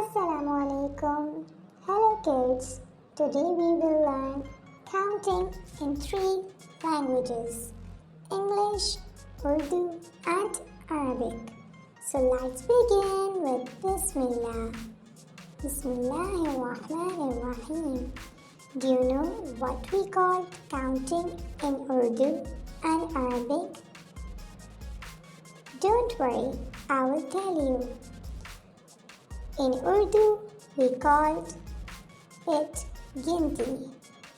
Assalamu alaikum. Hello kids. Today we will learn counting in 3 languages: English, Urdu and Arabic. So let's begin with Bismillah. Bismillahirrahmanirrahim. Do you know what we call counting in Urdu and Arabic? Don't worry, I will tell you. In Urdu, we called it ginti.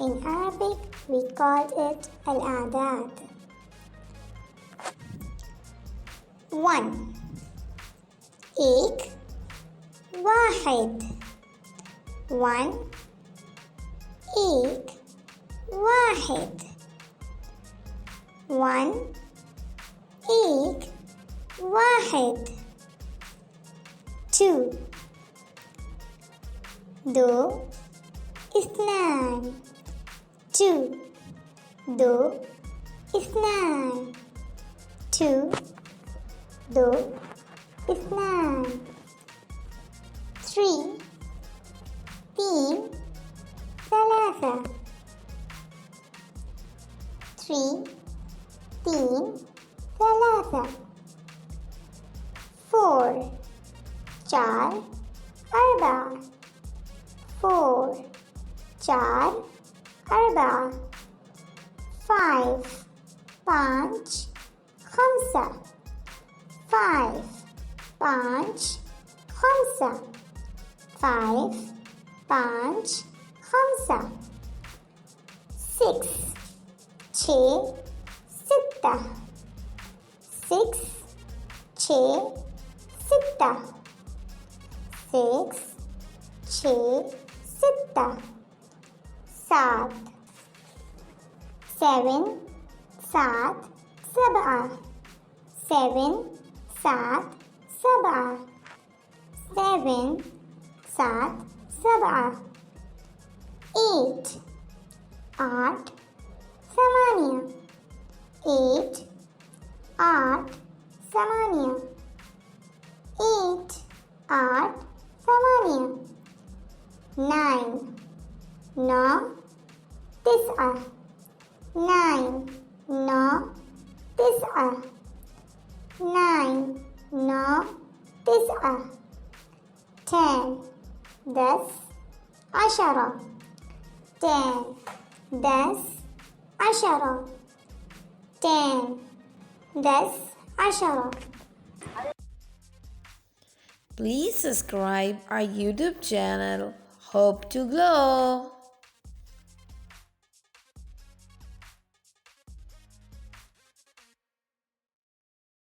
In Arabic, we called it al-adad. 1. एक वाहिद 1 एक वाहिद 1 एक वाहिद 2 दो इस्नान 2 दो इस्नान 2 दो इस्नान 3 तीन ثلاثة 3 तीन ثلاثة 4 चार أربعة 4 चार أربعة 5 पाँच خمسة 5 पाँच خمسة 5 पाँच خمسة 6 छः ستة 6 छः ستة 6 छः ستة 7 7 सात سبعة 7 सात سبعة 7 सात سبعة 8 आठ ثمانية 8 आठ ثمانية 8 आठ ثمانية 9 नौ تسعة 9 नौ تسعة 9 नौ تسعة 10 दस عشرة 10 दस عشرة 10 दस عشرة. Please subscribe our YouTube channel. Hope to glow.